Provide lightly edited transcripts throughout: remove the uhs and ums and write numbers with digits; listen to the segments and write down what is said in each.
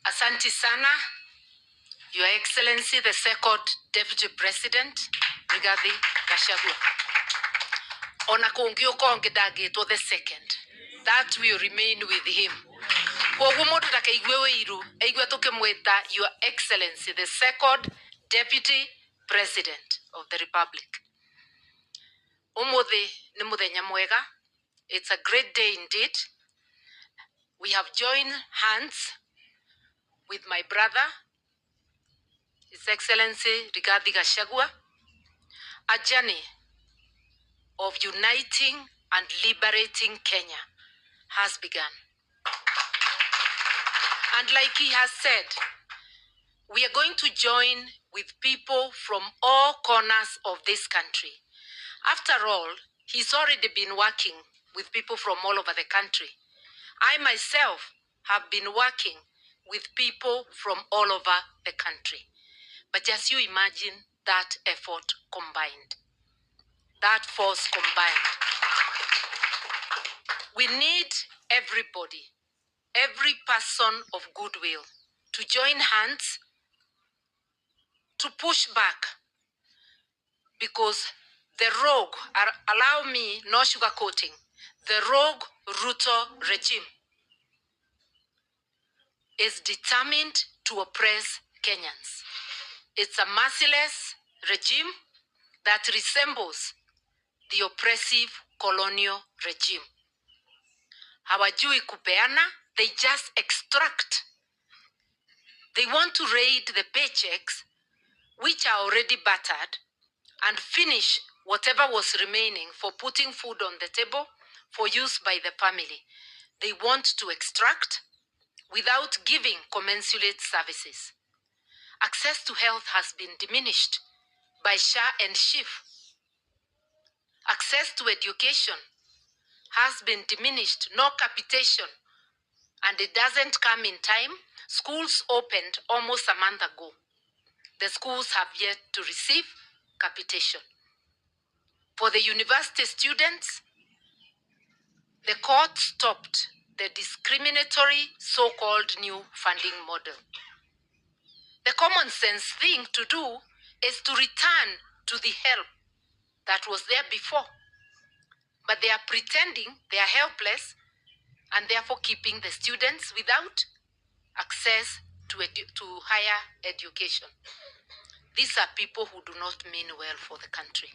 Asante sana, Your Excellency, the Second Deputy President, Rigathi Gachagua. Ona kungioka ongedagitwo the second, that will remain with him. Koguo mundu ndakaigwe wiru, aigwe tukimwita Your Excellency, the Second Deputy President of the Republic. Umuthi ni muthenya mwega. It's a great day indeed. We have joined hands with my brother, His Excellency Rigathi Gachagua, a journey of uniting and liberating Kenya has begun. And like he has said, we are going to join with people from all corners of this country. After all, he's already been working with people from all over the country. I myself have been working with people from all over the country. But just you imagine that effort combined, that force combined. We need everybody, every person of goodwill, to join hands to push back, because the rogue, allow me no sugarcoating, the rogue Ruto regime is determined to oppress Kenyans. It's a merciless regime that resembles the oppressive colonial regime. Hawajui kupeana, they just extract. They want to raid the paychecks, which are already battered, and finish whatever was remaining for putting food on the table for use by the family. They want to extract without giving commensurate services. Access to health has been diminished by SHA and SHIF. Access to education has been diminished, no capitation, and it doesn't come in time. Schools opened almost a month ago. The schools have yet to receive capitation. For the university students, the court stopped the discriminatory so-called new funding model. The common sense thing to do is to return to the help that was there before. But they are pretending they are helpless and therefore keeping the students without access to higher education. These are people who do not mean well for the country.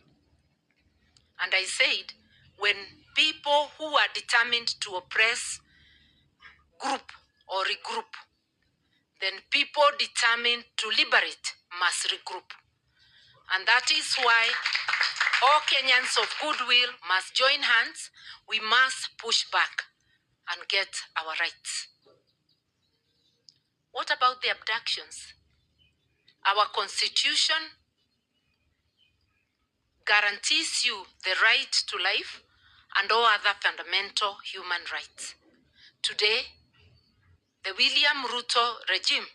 And I said, when people who are determined to oppress group or regroup, then people determined to liberate must regroup. And that is why all Kenyans of goodwill must join hands. We must push back and get our rights. What about the abductions? Our constitution guarantees you the right to life and all other fundamental human rights. Today, the William Ruto regime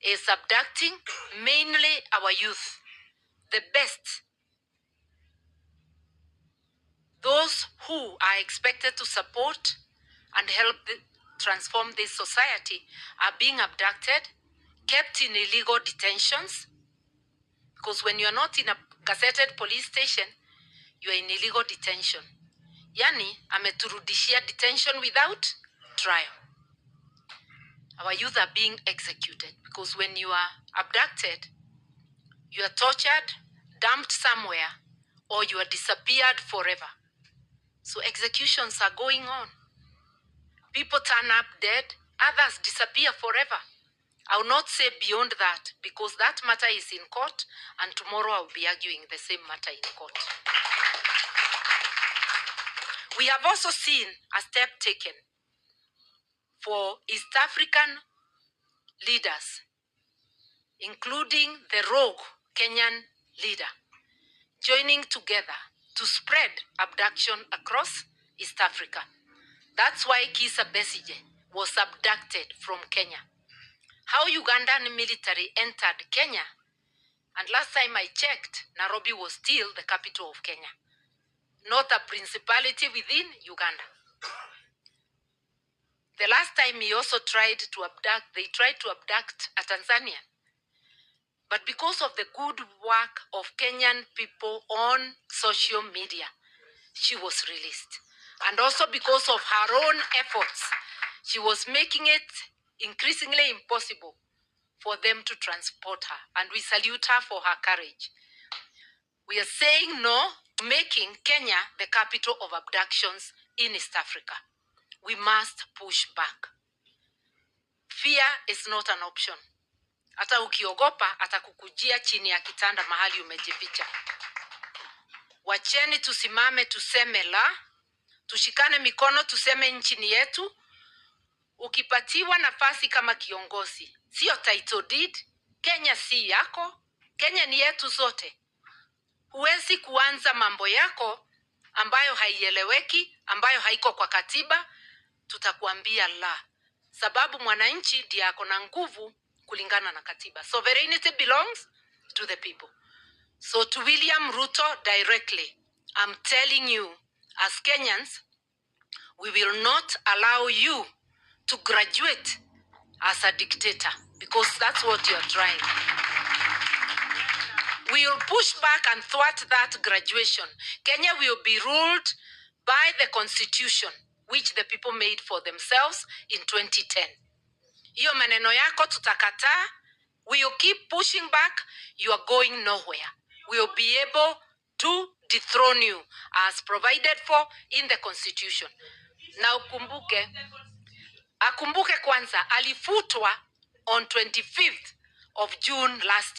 is abducting mainly our youth, the best, those who are expected to support and help transform this society are being abducted, kept in illegal detentions, because when you are not in a gazetted police station, you are in illegal detention. Yani, ameturudishia detention without trial. Our youth are being executed because when you are abducted, you are tortured, dumped somewhere, or you are disappeared forever. So executions are going on. People turn up dead, others disappear forever. I will not say beyond that because that matter is in court and tomorrow I will be arguing the same matter in court. We have also seen a step taken for East African leaders, including the rogue Kenyan leader, joining together to spread abduction across East Africa. That's why Kizza Besigye was abducted from Kenya. How Ugandan military entered Kenya, and last time I checked, Nairobi was still the capital of Kenya, not a principality within Uganda. The last time he also tried to abduct, they tried to abduct a Tanzanian. But because of the good work of Kenyan people on social media, she was released. And also because of her own efforts, she was making it increasingly impossible for them to transport her. And we salute her for her courage. We are saying no to making Kenya the capital of abductions in East Africa. We must push back. Fear is not an option. Hata ukiogopa atakukujia chini ya kitanda mahali umejificha. Wacheni tusimame tuseme la, tushikane mikono tuseme nchini yetu. Ukipatiwa nafasi kama kiongozi, sio title deed, Kenya si yako, Kenya ni yetu zote. Huwezi kuanza mambo yako ambayo haieleweki, ambayo haiko kwa katiba, tutakuambia la. Sababu mwananchi ndiye ako na nguvu kulingana na katiba. Sovereignty belongs to the people. So to William Ruto directly, I'm telling you, as Kenyans, we will not allow you to graduate as a dictator, because that's what you're trying. We will push back and thwart that graduation. Kenya will be ruled by the constitution, which the people made for themselves in 2010. Hiyo maneno yako tutakataa. We will keep pushing back. You are going nowhere. We will be able to dethrone you as provided for in the constitution. Na akumbuke kwanza alifutwa on 25th of June last.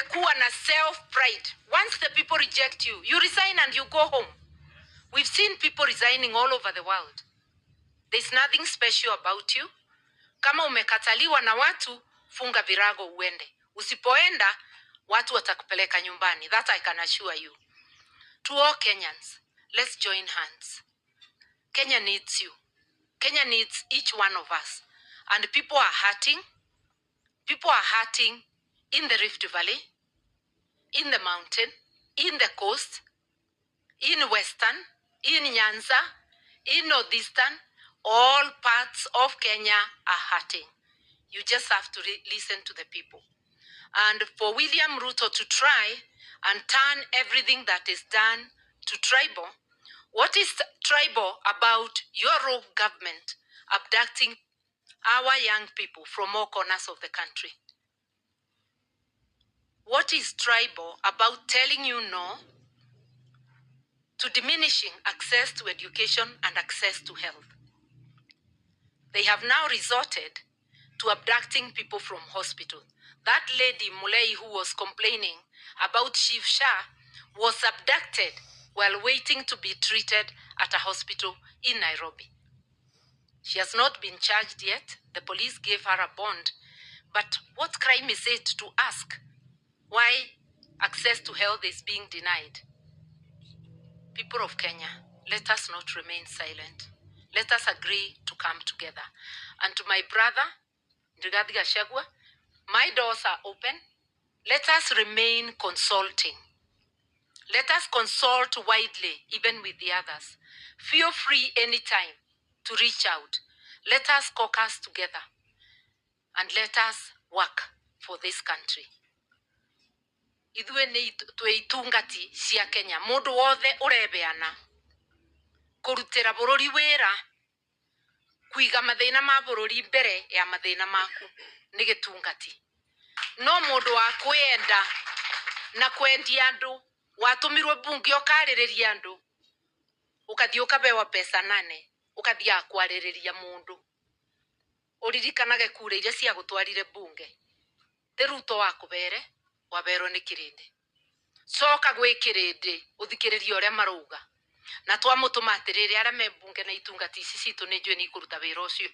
Kuwa na self-pride. Once the people reject you, you resign and you go home. We've seen people resigning all over the world. There's nothing special about you. Kama umekataliwa na watu, funga virago uende. Usipoenda, watu watakupeleka nyumbani. That I can assure you. To all Kenyans, let's join hands. Kenya needs you. Kenya needs each one of us. And people are hurting. People are hurting in the Rift Valley, in the mountain, in the coast, in Western, in Nyanza, in Northeastern. All parts of Kenya are hurting. You just have to listen to the people. And for William Ruto to try and turn everything that is done to tribal, what is tribal about your rogue government abducting our young people from all corners of the country? What is tribal about telling you no to diminishing access to education and access to health? They have now resorted to abducting people from hospital. That lady, Mulei, who was complaining about Shiv Shah, was abducted while waiting to be treated at a hospital in Nairobi. She has not been charged yet. The police gave her a bond. But what crime is it to ask why access to health is being denied? People of Kenya, let us not remain silent. Let us agree to come together. And to my brother, Rigathi Gachagua, my doors are open. Let us remain consulting. Let us consult widely, even with the others. Feel free anytime to reach out. Let us caucus together and let us work for this country. Ithuĩ nĩ twĩtungati cia Kenya. Mũndũ wothe ũrebeana kũrutĩra bũrũri wĩra, kuiga mathĩna ma bũrũri mbere ya mathĩna maku nĩ gĩtungati. No mũndũ wa kwenda na kwendia andũ, watũmirwo bunge ũkarĩrĩria andũ, ũkathiĩ ũkabewa pesa nane, ũkathiĩ kwarĩrĩria mũndũ. Ũririkanage kura iria cia gũtwarire bunge. Thĩ Ruto wakũbere, waberwo nĩ kĩrĩndĩ. Coka gwĩ kĩrĩndĩ, ũthikĩrĩrie ũrĩa marauga. Na twamũtũma atĩrĩrĩ arĩa me bunge na itungati ici citũ nĩ njũĩ nĩ ikũruta wĩra ũcio.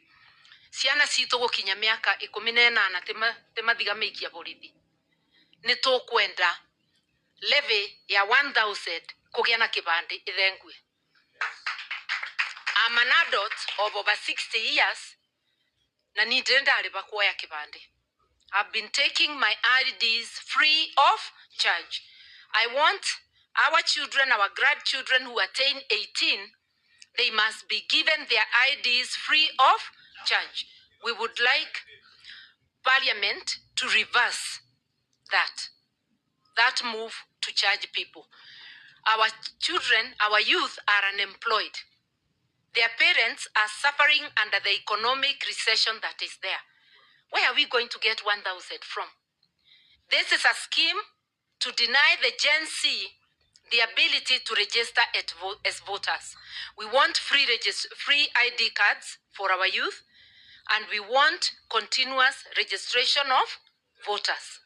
Ciana citũ gũkinya mĩaka 18 temathiga meikia borithi. Nĩ tũkwenda levy ya 1000 kũgĩa na kĩbandĩ ithengue. I'm an adult of over 60 years na ndirĩ ndarĩba kuoya kĩbandĩ. I've been taking my IDs free of charge. I want Our children, our grandchildren who attain 18, they must be given their IDs free of charge. We would like Parliament to reverse that move to charge people. Our children, our youth are unemployed. Their parents are suffering under the economic recession that is there. Where are we going to get 1,000 from? This is a scheme to deny the Gen Z the ability to register as voters. We want free ID cards for our youth, and we want continuous registration of voters.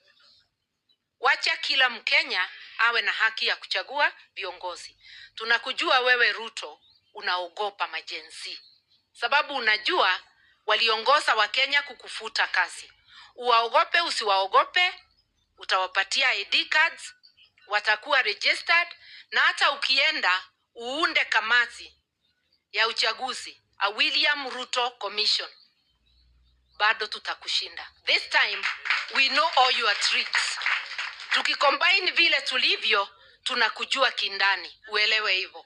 Wacha kila Mkenya awe na haki ya kuchagua viongozi. Tunakujua wewe Ruto unaogopa majenzi. Sababu unajua waliongoza Wakenya kukufuta kazi. Uwaogope usiwaogope, utawapatia ID cards, watakuwa registered, na hata ukienda uunde kamati ya uchaguzi, a William Ruto Commission, bado tutakushinda. This time we know all your tricks. Tukicombine vile tulivyo, tunakujua kindani, uelewe hivyo.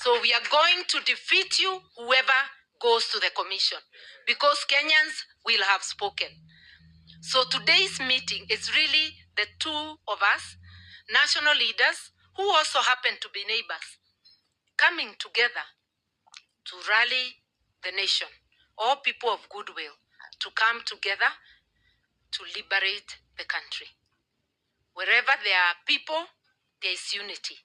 So we are going to defeat you, whoever goes to the commission, because Kenyans will have spoken. So today's meeting is really the two of us, national leaders, who also happen to be neighbors, coming together to rally the nation, all people of goodwill, to come together to liberate the country. Wherever there are people, there is unity.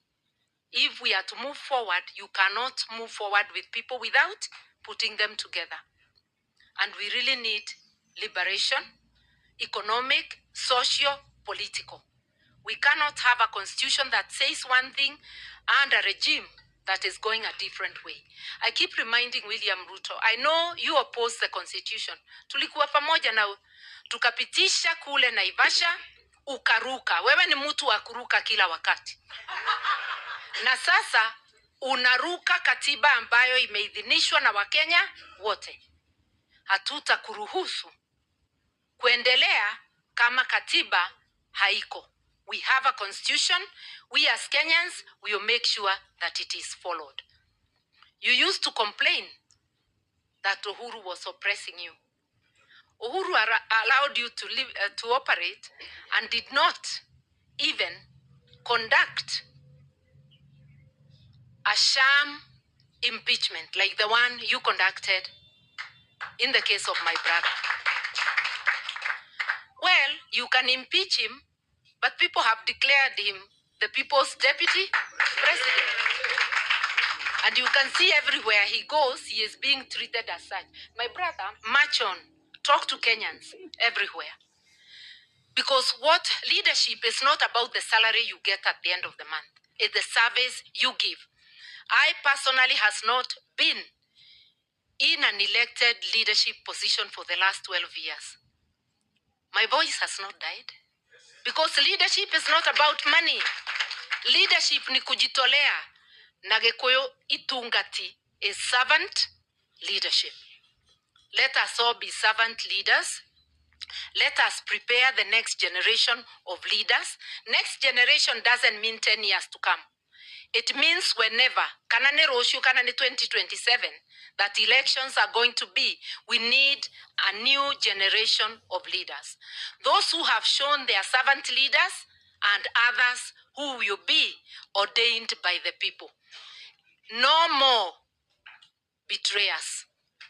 If we are to move forward, you cannot move forward with people without putting them together. And we really need liberation, economic, social, political. We cannot have a constitution that says one thing and a regime that is going a different way. I keep reminding William Ruto, I know you oppose the constitution. Tulikuwa pamoja na tukapitisha kule Naivasha, ukaruka. Wewe ni mtu wa kuruka kila wakati. Na sasa unaruka katiba ambayo imeidhinishwa na Wakenya wote. Hatutakuruhusu kuendelea kama katiba haiko. We have a constitution. We as Kenyans, we will make sure that it is followed. You used to complain that Uhuru was oppressing you. Uhuru allowed you to live, to operate, and did not even conduct a sham impeachment like the one you conducted in the case of my brother. Well, you can impeach him, but people have declared him the people's deputy president. And you can see everywhere he goes, he is being treated as such. My brother, march on, talk to Kenyans everywhere. Because what leadership is not about the salary you get at the end of the month. It's the service you give. I personally has not been in an elected leadership position for the last 12 years. My voice has not died. Because leadership is not about money. Leadership ni kujitolea. Na Gikuyu itungati is servant leadership. Let us all be servant leaders. Let us prepare the next generation of leaders. Next generation doesn't mean 10 years to come. It means whenever, kanane roshu kanane 2027, that elections are going to be, we need a new generation of leaders. Those who have shown their servant leaders and others who will be ordained by the people. No more betrayers.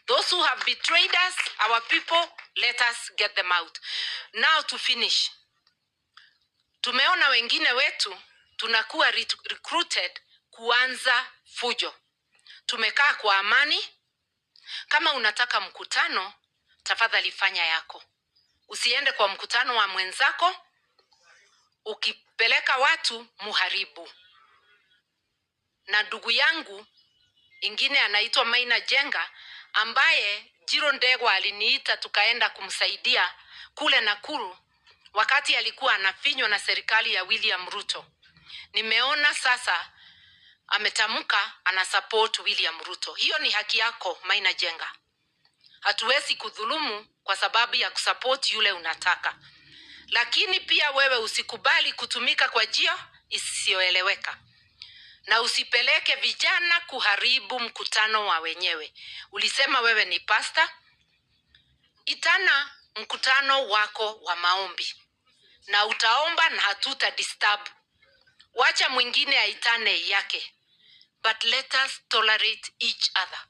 Those who have betrayed us, our people, let us get them out. Now to finish. Tumeona wengine wetu, tunakuwa recruited kuanza fujo. Tumekaa kwa amani. Kama unataka mkutano, tafadhali fanya yako. Usiende kwa mkutano wa mwenzako, ukipeleka watu muharibu. Na ndugu yangu ingine anaitwa Maina Jenga, ambaye Jiro Ndegwa aliniita tukaenda kumsaidia kule Nakuru wakati alikuwa anafinywa na serikali ya William Ruto. Nimeona sasa ametamuka ana support William Ruto. Hiyo ni haki yako, Maina Jenga. Hatuwezi kudhulumu kwa sababu ya kusupport yule unataka. Lakini pia wewe usikubali kutumika kwa njia isiyoeleweka. na usipeleke vijana kuharibu mkutano wa wenyewe. Ulisema wewe ni pastor, itana mkutano wako wa maombi na utaomba na hatuta disturb. Wacha mwingine aitane yake. But let us tolerate each other.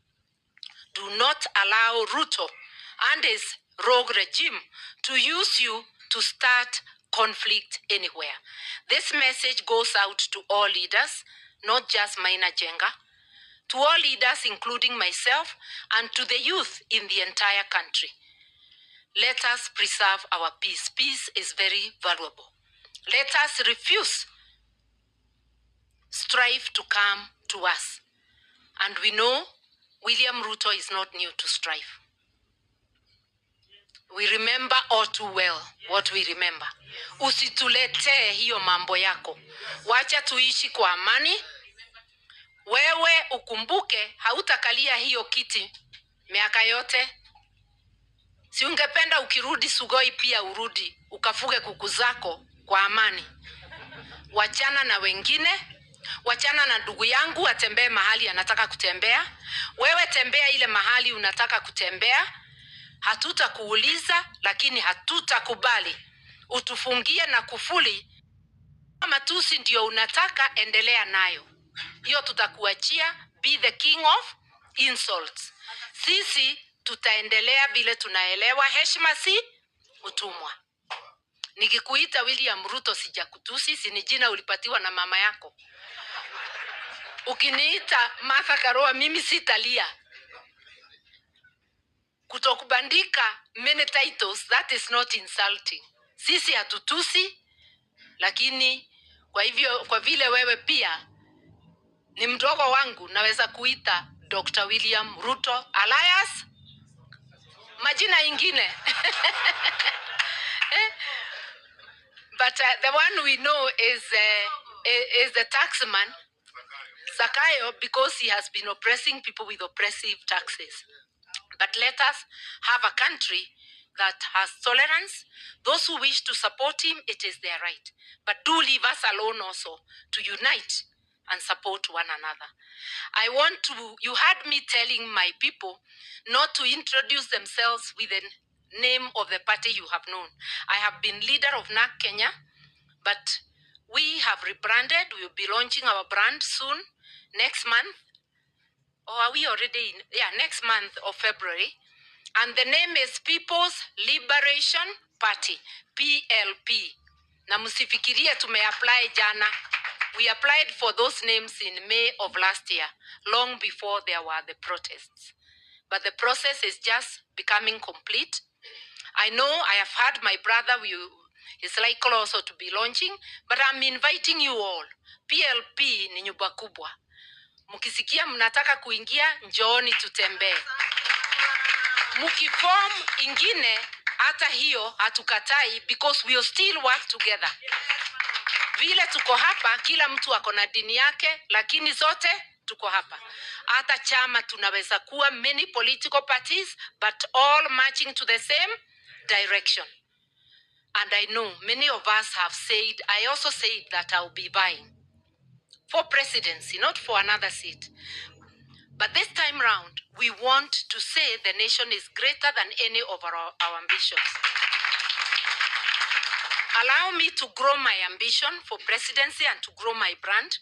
Do not allow Ruto and his rogue regime to use you to start conflict anywhere. This message goes out to all leaders, not just Maina Jenga, to all leaders including myself and to the youth in the entire country. Let us preserve our peace. Peace is very valuable. Let us refuse strife to come to us. And we know William Ruto is not new to strife. We remember all too well what we remember. Usitulete hiyo mambo yako. Wacha tuishi kwa amani. Wewe ukumbuke hautakalia hiyo kiti miaka yote. Si ungependa ukirudi Sugoi pia urudi ukafuge kuku zako kwa amani. Wachana na wengine, wachana na ndugu yangu atembee mahali anataka kutembea. Wewe tembea ile mahali unataka kutembea. Hatutakuuliza, lakini hatutakubali utufungie na kufuli. Matusi ndio unataka, endelea nayo. Hiyo tutakuachia. Be the king of insults. Sisi tutaendelea vile tunaelewa heshima si utumwa. Nikikuita William Ruto sijakutusi, si ni jina ulipatiwa na mama yako. Ukiniita Martha Karua mimi sitalia. Kutokubandika many titles, that is not insulting. Sisi hatutusi, lakini kwa vile wewe pia ni mdogo wangu, naweza kuita Dr. William Ruto alias majina ingine. But the one we know is the taxman, Zakayo, because he has been oppressing people with oppressive taxes. But let us have a country that has tolerance. Those who wish to support him, it is their right. But do leave us alone also to unite and support one another. You heard me telling my people not to introduce themselves with the name of the party you have known. I have been leader of NAC Kenya, but we have rebranded. We will be launching our brand soon, next month. Or are we already in? Yeah, next month of February. And the name is People's Liberation Party, PLP. Na musifikirie tume-apply jana. We applied for those names in May of last year, long before there were the protests. But the process is just becoming complete. I know I have had my brother, is likely also to be launching, but I'm inviting you all. PLP ni nyumba kubwa. Mukisikia mnataka kuingia, njooni tutembee. Mukiform ingine, hata hiyo hatukatai, because we will still work together. Vile tuko hapa, kila mtu ako na dini yake, lakini zote tuko hapa. Hata chama tunaweza kuwa many political parties, but all marching to the same direction. And I know many of us have said, I also said that I'll be vying for presidency, not for another seat. But this time round, we want to say the nation is greater than any of our ambitions. Allow me to grow my ambition for presidency and to grow my brand.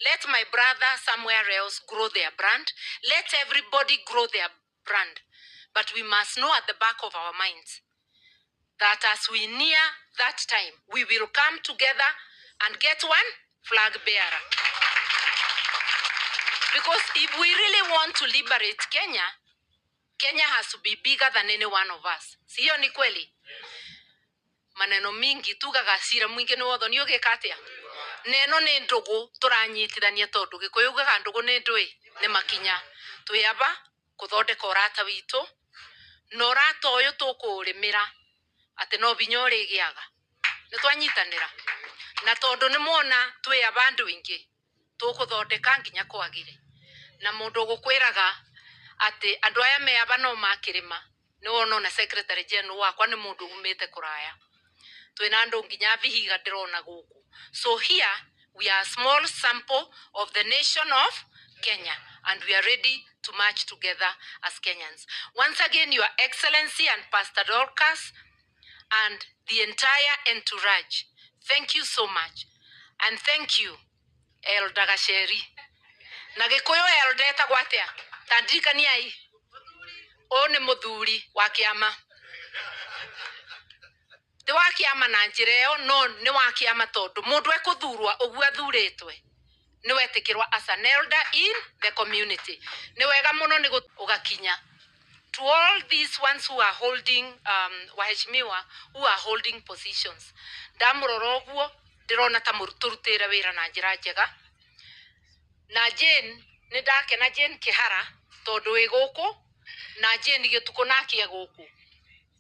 Let my brother somewhere else grow their brand. Let everybody grow their brand. But we must know at the back of our minds that as we near that time, we will come together and get one flag bearer. Because if we really want to liberate Kenya, Kenya has to be bigger than any one of us. Siyo ni kweli? Maneno mingi tugaga cira mwingi ni wotho ni ugikatia. Neno ni ndugu turanyitithania tondu gikuyu gaga ndugu ni ndui ni makinya. Tuyaba kuthondeka urata witu. No urata uyu tukurimira ati no binya urigiaga. Ni twanyitanira. Na tondu ni muona tuyaba andu ingi tukuthondeka nginya kwagire. Na mundu gukwiraga ati andu aya meaba no makirima. Ni wono na secretary general wakwa ni mundu umite kuraya. Twina andu nginya vihiga ndirona guku. So here We are a small sample of the nation of Kenya, and we are ready to march together as Kenyans. Once again, Your Excellency and Pastor Dorcas and the entire entourage, thank you so much. And thank you, Elder Gasheri. Nagikuyu Elder etagwatia. Tandikania hii. One muthuri wa kiama. Ti wa kiama na njira ĩyo, no ni wa kiama tondu mundu ekuthurwa uguo athuritwe ni wetikirwa as an elder in the community. Ni wega muno ni ugakinya to all these ones who are holding waheshimiwa who are holding positions. Ndamurora uguo ndirona ta muruturutira wira na njira njega. Na Jane ni ndakena Jane Kihara tondu wi guku na Jane gituko nakie guku.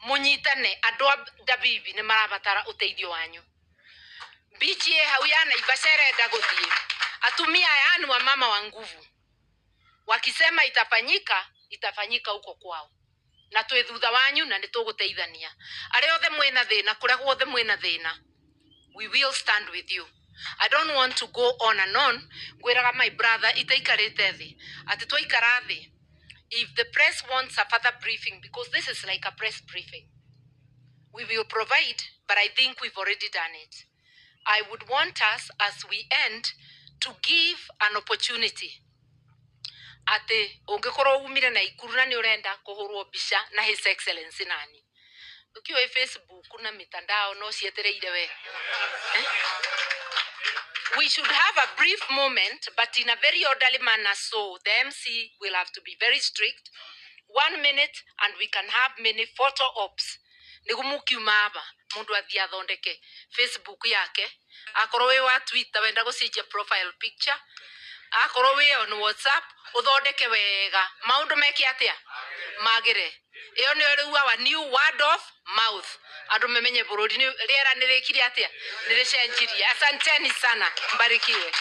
Munyitane andu a Dabibi ni marabatara uteithio wanyu. Bichi hau ya Naivasha irenda guthie. Atumia yani wa mama wa nguvu. Wakisema itafanyika huko kwao. Na twi thutha wanyu na nituguteithania. Ari othe mwena thina kuria guothe mwena thina. We will stand with you. I don't want to go on and on. Gwiraga my brother itaikarite thi. Ati twaikara thi. If the press wants a further briefing, because this is like a press briefing, we will provide, but I think we've already done it. I would want us, as we end, to give an opportunity. Ati ungekoro umire na Ikuru na ni urenda kuhurwo bisha na His Excellency nani. Ukiwa Facebook na mitandao no sietereire we. We should have a brief moment, but in a very orderly manner, so the MC will have to be very strict. 1 minute, and we can have many photo ops. Nigumukiuma aba mundu athia thondeke Facebook yake, akorwo we wa Twitter wenda gucenjia profile picture, akorwo we on WhatsApp uthondeke wega, maundu meke atia magire. Iyo ni riu our new word of mouth. Andu memenye bururi ni riera nirikiri atia niricenjirie. Asanteni sana, mbarikiwe.